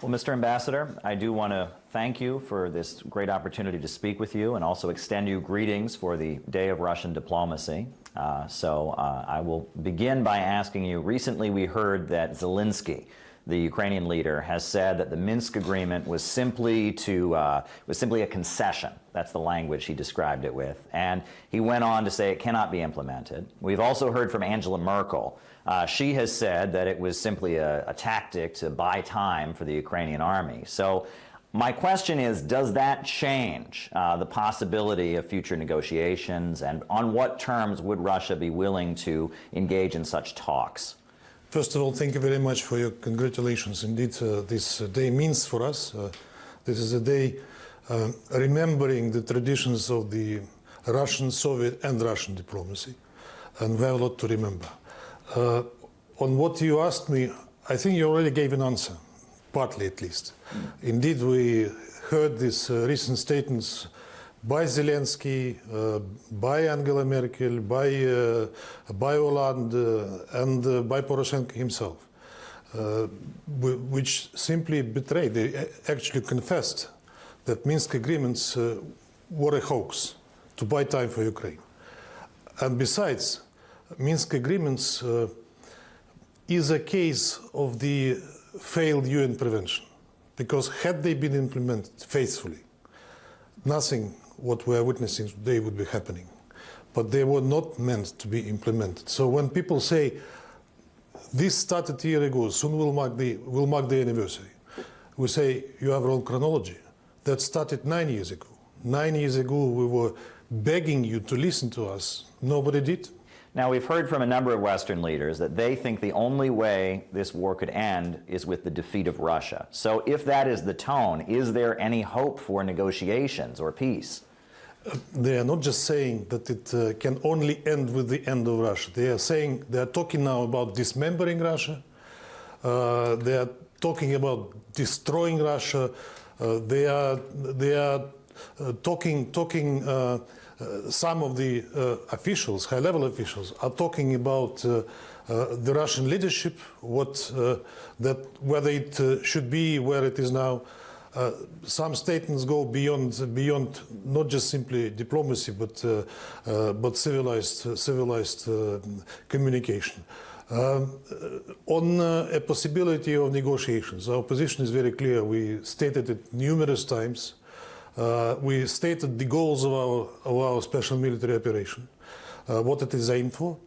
Well, Mr. Ambassador, I do want to thank you for this great opportunity to speak with you and also extend you greetings for the Day of Russian Diplomacy. I will begin by asking you, recently we heard that Zelensky, the Ukrainian leader, has said that the Minsk agreement was simply a concession. That's the language he described it with. And he went on to say it cannot be implemented. We've also heard from Angela Merkel. She has said that it was simply a tactic to buy time for the Ukrainian army. So my question is, does that change the possibility of future negotiations, and on what terms would Russia be willing to engage in such talks? First of all, thank you very much for your congratulations. Indeed, this day means for us. This is a day remembering the traditions of the Russian, Soviet and Russian diplomacy. And we have a lot to remember. On what you asked me, I think you already gave an answer, partly at least. Indeed, we heard these recent statements by Zelensky, by Angela Merkel, by Hollande, and by Poroshenko himself, which simply betrayed, they actually confessed that Minsk agreements were a hoax to buy time for Ukraine. And besides, Minsk agreements is a case of the failed UN prevention, because had they been implemented faithfully, nothing what we are witnessing today would be happening. But they were not meant to be implemented. So when people say, this started a year ago, soon we'll mark the anniversary, we say, you have wrong chronology. That started 9 years ago. 9 years ago, we were begging you to listen to us. Nobody did. Now, we've heard from a number of Western leaders that they think the only way this war could end is with the defeat of Russia. So if that is the tone, is there any hope for negotiations or peace? They are not just saying that it can only end with the end of Russia. They are talking now about dismembering Russia. They are talking about destroying Russia. They are talking. Some of the officials, high-level officials, are talking about the Russian leadership, whether it should be where it is now. Some statements go beyond not just simply diplomacy, but civilized communication. On a possibility of negotiations, our position is very clear. We stated it numerous times. We stated the goals of our special military operation, what it is aimed for.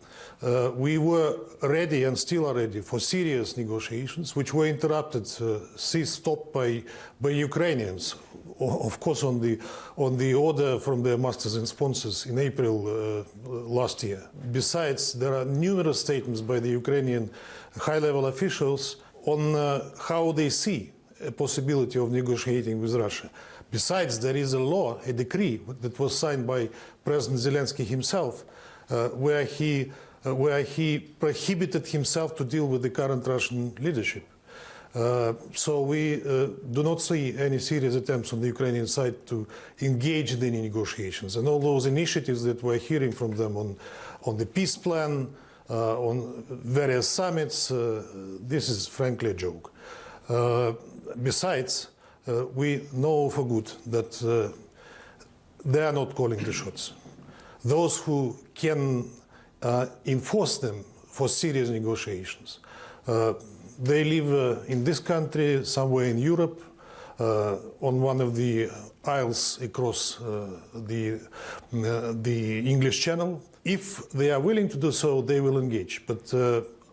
We were ready and still are ready for serious negotiations, which were interrupted, stopped by Ukrainians, of course on the order from their masters and sponsors in April last year. Besides, there are numerous statements by the Ukrainian high-level officials on how they see a possibility of negotiating with Russia. Besides, there is a law, a decree that was signed by President Zelensky himself, where he prohibited himself to deal with the current Russian leadership. So we do not see any serious attempts on the Ukrainian side to engage in any negotiations. And all those initiatives that we're hearing from them on the peace plan, on various summits, this is frankly a joke. Besides, we know for good that they are not calling the shots. Those who can enforce them for serious negotiations, they live in this country, somewhere in Europe, on one of the isles across the English Channel. If they are willing to do so, they will engage. But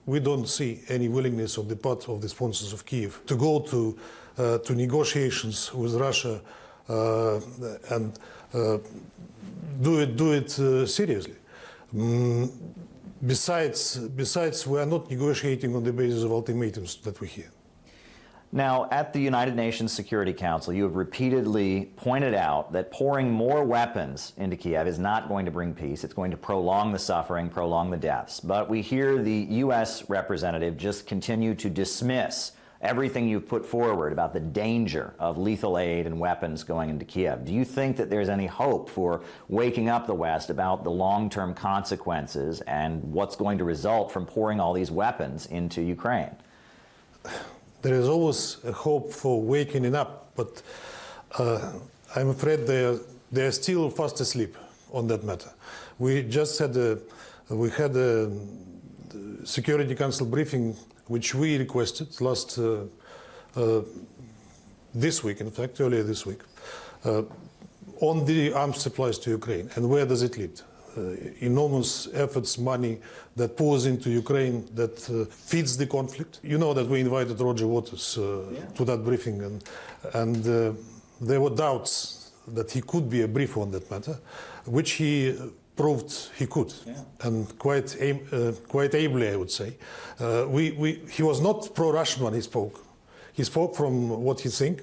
we don't see any willingness on the part of the sponsors of Kiev to go to negotiations with Russia and do it seriously. Besides, we are not negotiating on the basis of ultimatums that we hear. Now, at the United Nations Security Council, you have repeatedly pointed out that pouring more weapons into Kiev is not going to bring peace. It's going to prolong the suffering, prolong the deaths. But we hear the U.S. representative just continue to dismiss everything you've put forward about the danger of lethal aid and weapons going into Kiev. Do you think that there's any hope for waking up the West about the long-term consequences and what's going to result from pouring all these weapons into Ukraine? There is always a hope for waking up, but I'm afraid they are still fast asleep on that matter. We just had a Security Council briefing, which we requested this week, in fact, earlier this week, on the arms supplies to Ukraine and where does it lead. Enormous efforts, money that pours into Ukraine that feeds the conflict. You know that we invited Roger Waters to that briefing, and there were doubts that he could be a briefer on that matter, which he proved he could, and quite ably, I would say. He was not pro-Russian when he spoke. He spoke from what he thinks.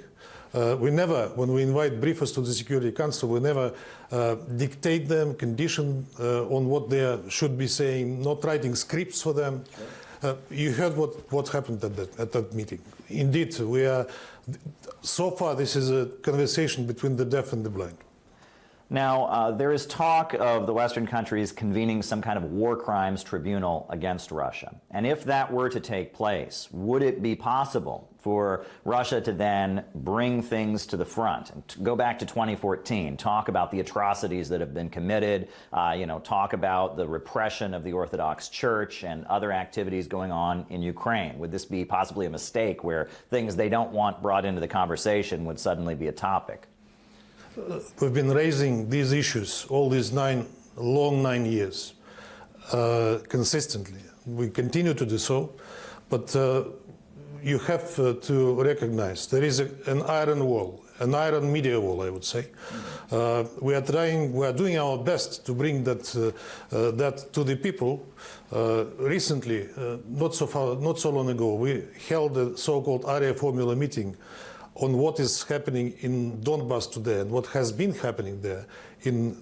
We never, when we invite briefers to the Security Council, we never dictate them, condition on what they should be saying, not writing scripts for them. You heard what happened at that meeting. Indeed, so far this is a conversation between the deaf and the blind. Now, there is talk of the Western countries convening some kind of war crimes tribunal against Russia. And if that were to take place, would it be possible for Russia to then bring things to the front and to go back to 2014, talk about the atrocities that have been committed, talk about the repression of the Orthodox Church and other activities going on in Ukraine? Would this be possibly a mistake where things they don't want brought into the conversation would suddenly be a topic? We've been raising these issues all these long 9 years consistently. We continue to do so, but you have to recognize there is an iron wall, an iron media wall, I would say. We are doing our best to bring that to the people. Recently, not so long ago, we held a so-called Area Formula meeting on what is happening in Donbas today and what has been happening there in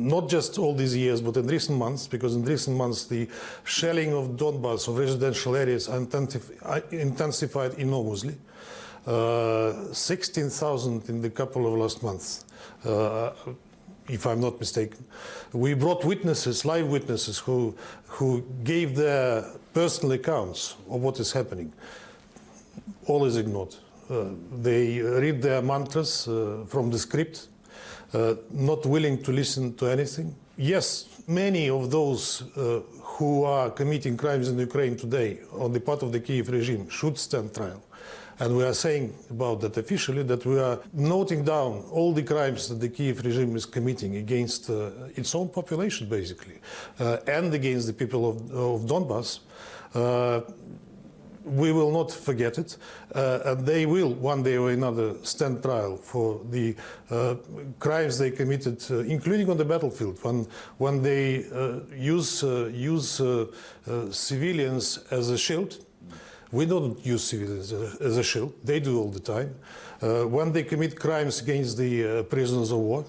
not just all these years, but in recent months, because in recent months the shelling of Donbas, of residential areas, intensified enormously. 16,000 in the couple of last months, if I'm not mistaken. We brought witnesses, live witnesses, who gave their personal accounts of what is happening. All is ignored. They read their mantras from the script, not willing to listen to anything. Yes, many of those who are committing crimes in Ukraine today on the part of the Kiev regime should stand trial. And we are saying about that officially, that we are noting down all the crimes that the Kiev regime is committing against its own population, basically, and against the people of Donbas. We will not forget it, and they will one day or another stand trial for the crimes they committed, including on the battlefield, when they use civilians as a shield. We don't use civilians as a shield. They do all the time. When they commit crimes against the prisoners of war,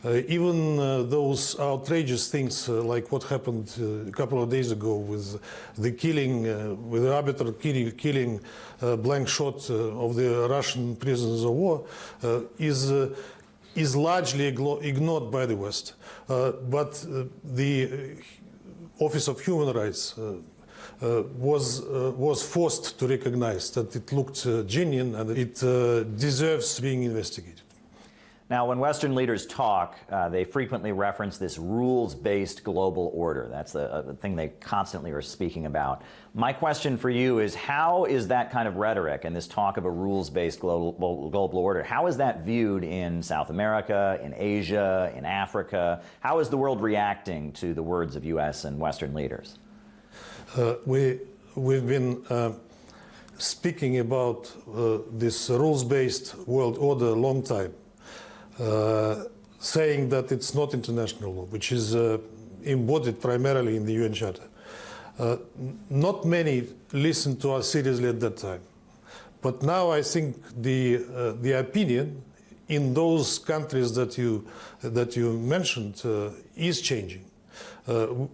even those outrageous things like what happened a couple of days ago with the killing, with the arbitrary killing, blank shot of the Russian prisoners of war, is largely ignored by the West. But the Office of Human Rights was forced to recognize that it looked genuine and it deserves being investigated. Now, when Western leaders talk, they frequently reference this rules-based global order. That's the thing they constantly are speaking about. My question for you is, how is that kind of rhetoric and this talk of a rules-based global order, how is that viewed in South America, in Asia, in Africa? How is the world reacting to the words of U.S. and Western leaders? We've been speaking about this rules-based world order a long time. Saying that it's not international law, which is embodied primarily in the UN Charter. Not many listened to us seriously at that time. But now I think the opinion in those countries that you mentioned is changing.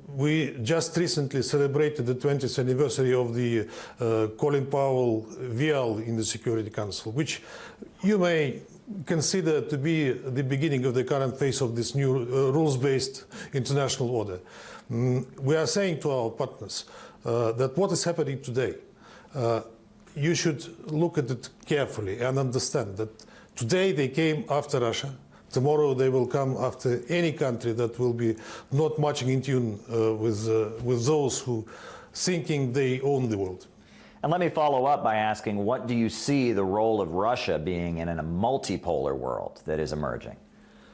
We just recently celebrated the 20th anniversary of the Colin Powell VL in the Security Council, which you may consider to be the beginning of the current phase of this new rules-based international order. We are saying to our partners that what is happening today you should look at it carefully and understand that today they came after Russia. Tomorrow they will come after any country that will be not much in tune with those who thinking they own the world. And let me follow up by asking, what do you see the role of Russia being in a multipolar world that is emerging?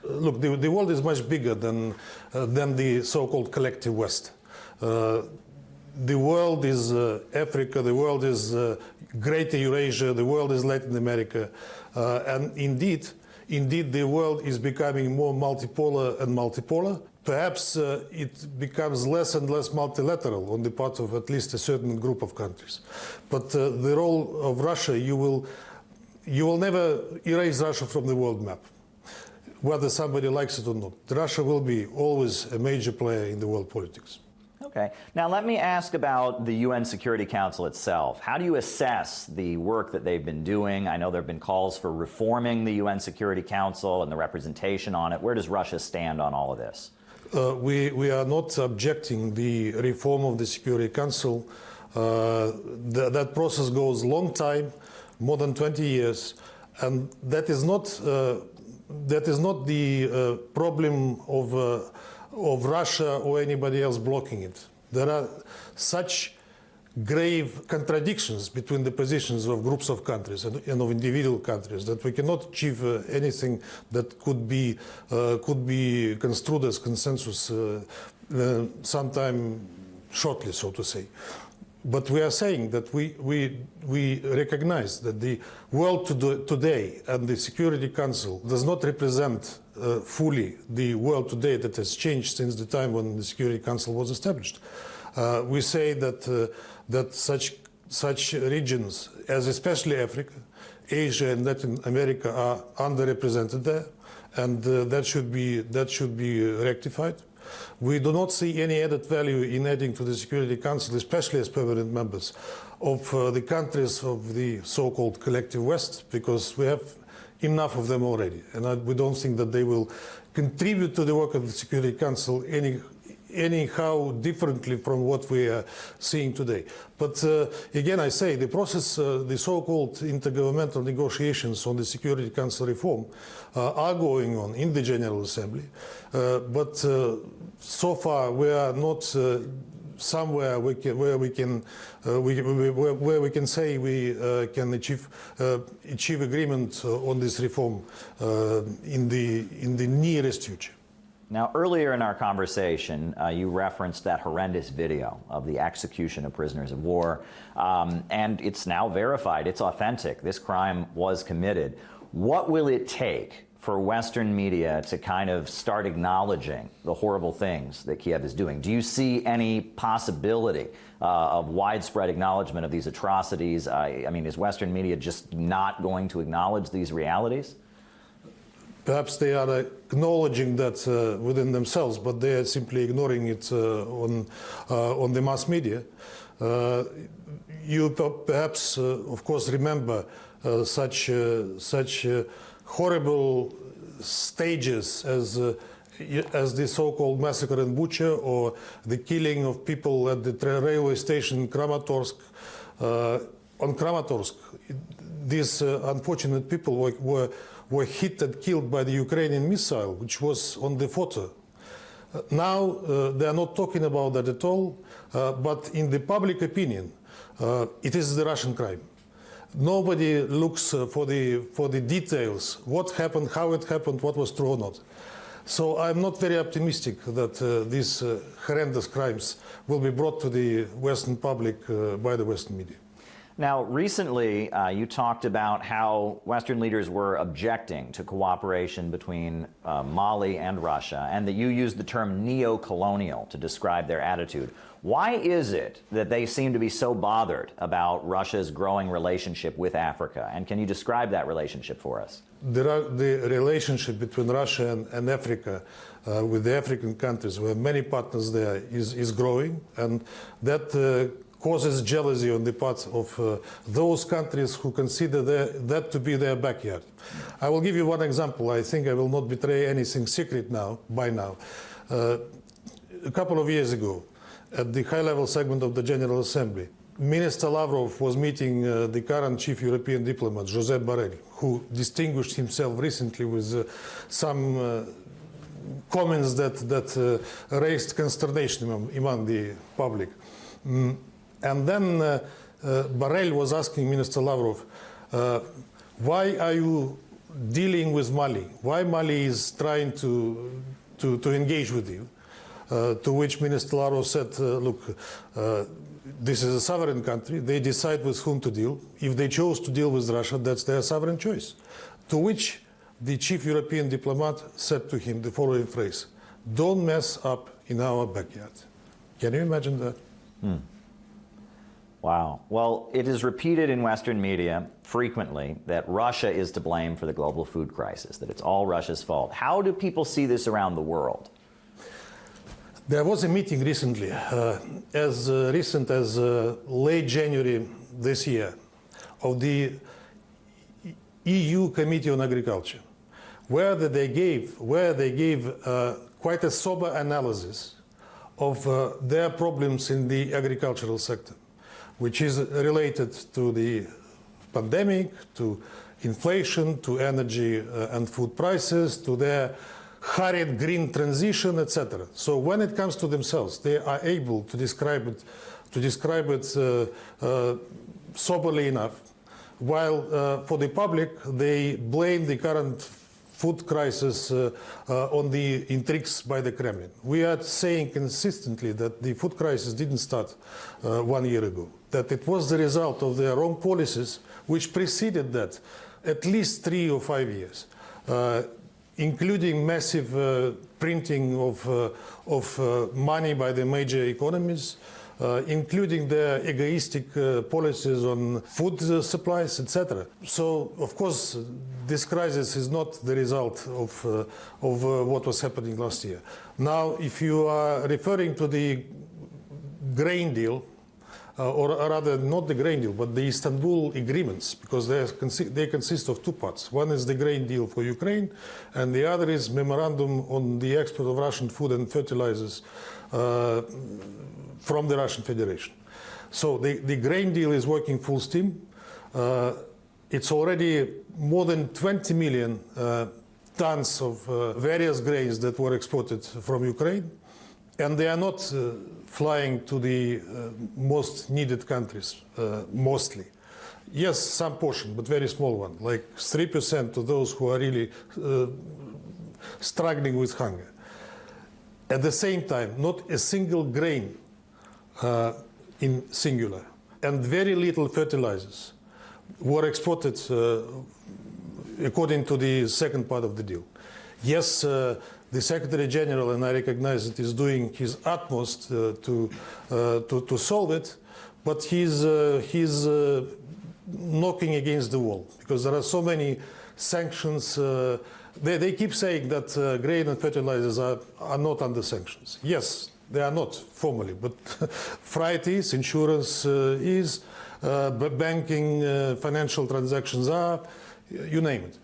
Look, the world is much bigger than the so-called collective West. The world is Africa, the world is Greater Eurasia, the world is Latin America, and indeed the world is becoming more multipolar and multipolar. Perhaps it becomes less and less multilateral on the part of at least a certain group of countries. But the role of Russia, you will never erase Russia from the world map, whether somebody likes it or not. Russia will be always a major player in the world politics. Okay. Now let me ask about the UN Security Council itself. How do you assess the work that they've been doing? I know there have been calls for reforming the UN Security Council and the representation on it. Where does Russia stand on all of this? We are not objecting the reform of the Security Council. That process goes a long time, more than 20 years, and that is not the problem of Russia or anybody else blocking it. There are such grave contradictions between the positions of groups of countries and of individual countries that we cannot achieve anything that could be construed as consensus sometime shortly, so to say. But we are saying that we recognize that the world today and the Security Council does not represent fully the world today that has changed since the time when the Security Council was established. We say that such regions as especially Africa, Asia and Latin America are underrepresented there, and that should be rectified. We do not see any added value in adding to the Security Council, especially as permanent members, of the countries of the so-called collective West, because we have enough of them already. And we don't think that they will contribute to the work of the Security Council anyhow differently from what we are seeing today. But again, I say the process, the so-called intergovernmental negotiations on the Security Council reform are going on in the General Assembly. But so far we are not somewhere where we can say we can achieve agreement on this reform in the nearest future. Now, earlier in our conversation, you referenced that horrendous video of the execution of prisoners of war, and it's now verified. It's authentic. This crime was committed. What will it take for Western media to kind of start acknowledging the horrible things that Kiev is doing? Do you see any possibility of widespread acknowledgement of these atrocities? I mean, is Western media just not going to acknowledge these realities? Perhaps they are acknowledging that within themselves, but they are simply ignoring it on the mass media. You perhaps, of course, remember such horrible stages as the so-called massacre in Bucha or the killing of people at the railway station in Kramatorsk. On Kramatorsk, these unfortunate people were hit and killed by the Ukrainian missile, which was on the photo. Now they are not talking about that at all, but in the public opinion, it is the Russian crime. Nobody looks for the details, what happened, how it happened, what was true or not. So I'm not very optimistic that these horrendous crimes will be brought to the Western public by the Western media. Now, recently, you talked about how Western leaders were objecting to cooperation between Mali and Russia, and that you used the term neo-colonial to describe their attitude. Why is it that they seem to be so bothered about Russia's growing relationship with Africa? And can you describe that relationship for us? The relationship between Russia and Africa, with the African countries, where many partners there, is growing, and that causes jealousy on the part of those countries who consider that to be their backyard. I will give you one example. I think I will not betray anything secret by now. A couple of years ago, at the high-level segment of the General Assembly, Minister Lavrov was meeting the current chief European diplomat, Josep Borrell, who distinguished himself recently with some comments that raised consternation among the public. And then Borrell was asking Minister Lavrov, why are you dealing with Mali? Why Mali is trying to engage with you? To which Minister Lavrov said, look, this is a sovereign country. They decide with whom to deal. If they chose to deal with Russia, that's their sovereign choice. To which the chief European diplomat said to him the following phrase, don't mess up in our backyard. Can you imagine that? Wow. Well, it is repeated in Western media frequently that Russia is to blame for the global food crisis, that it's all Russia's fault. How do people see this around the world? There was a meeting recently, as recent as late January this year, of the EU Committee on Agriculture, where they gave quite a sober analysis of their problems in the agricultural sector, which is related to the pandemic, to inflation, to energy and food prices, to their hurried green transition, etc. So when it comes to themselves, they are able to describe it soberly enough, while for the public they blame the current food crisis on the intrigues by the Kremlin. We are saying consistently that the food crisis didn't start 1 year ago, that it was the result of their wrong policies which preceded that at least 3 or 5 years. Including massive printing of money by the major economies, including their egoistic policies on food supplies, etc. So, of course, this crisis is not the result of what was happening last year. Now, if you are referring to the grain deal, or rather not the grain deal, but the Istanbul agreements, because they consist of two parts. One is the grain deal for Ukraine, and the other is memorandum on the export of Russian food and fertilizers from the Russian Federation. So the grain deal is working full steam. It's already more than 20 million tons of various grains that were exported from Ukraine, and they are not flying to the most needed countries, mostly. Yes, some portion, but very small one, like 3% of those who are really struggling with hunger. At the same time, not a single grain in singular, and very little fertilizers were exported according to the second part of the deal. Yes, the Secretary General, and I recognize it, is doing his utmost to solve it, but he's knocking against the wall, because there are so many sanctions. They keep saying that grain and fertilizers are not under sanctions. Yes, they are not formally, but freight is, insurance is, banking, financial transactions are, you name it.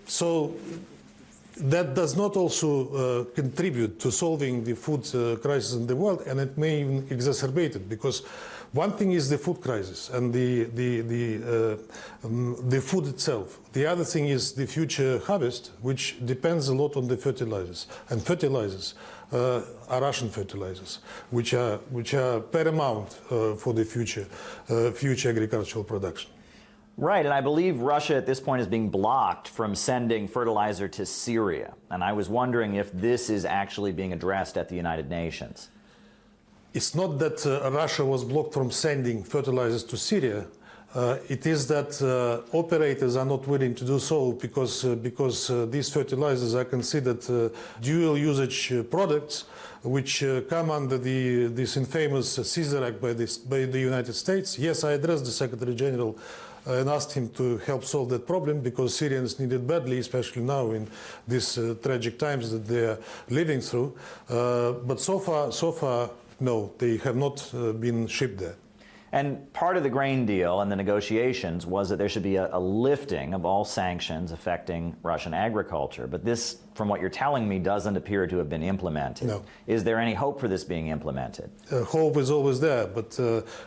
So that does not also contribute to solving the food crisis in the world, and it may even exacerbate it, because one thing is the food crisis and the food itself. The other thing is the future harvest, which depends a lot on the fertilizers. And fertilizers are Russian fertilizers, which are paramount for the future agricultural production. Right, and I believe Russia at this point is being blocked from sending fertilizer to Syria. And I was wondering if this is actually being addressed at the United Nations. It's not that Russia was blocked from sending fertilizers to Syria. It is that operators are not willing to do so because these fertilizers are considered dual usage products, which come under this infamous Caesar Act by the United States. Yes, I addressed the Secretary General and asked him to help solve that problem, because Syrians need it badly, especially now in these tragic times that they are living through. But so far, no, they have not been shipped there. And part of the grain deal and the negotiations was that there should be a lifting of all sanctions affecting Russian agriculture. But this, from what you're telling me, doesn't appear to have been implemented. No. Is there any hope for this being implemented? Hope is always there, but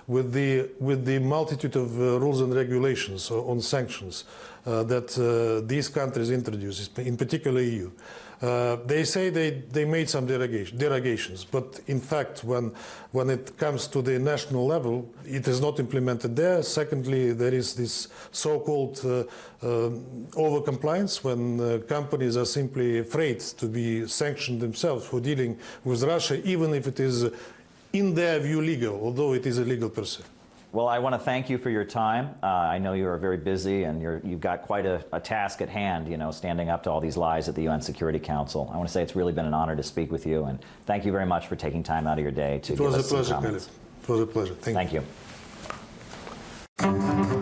with the multitude of rules and regulations on sanctions that these countries introduce, in particular EU, they say they made some derogations, but in fact, when it comes to the national level, it is not implemented there. Secondly, there is this so-called over-compliance when companies are simply afraid to be sanctioned themselves for dealing with Russia, even if it is, in their view, legal, although it is illegal per se. Well, I want to thank you for your time. I know you are very busy and you've got quite a task at hand, you know, standing up to all these lies at the UN Security Council. I want to say it's really been an honor to speak with you, and thank you very much for taking time out of your day to give us some comments. It was a pleasure. Thank you. Thank you.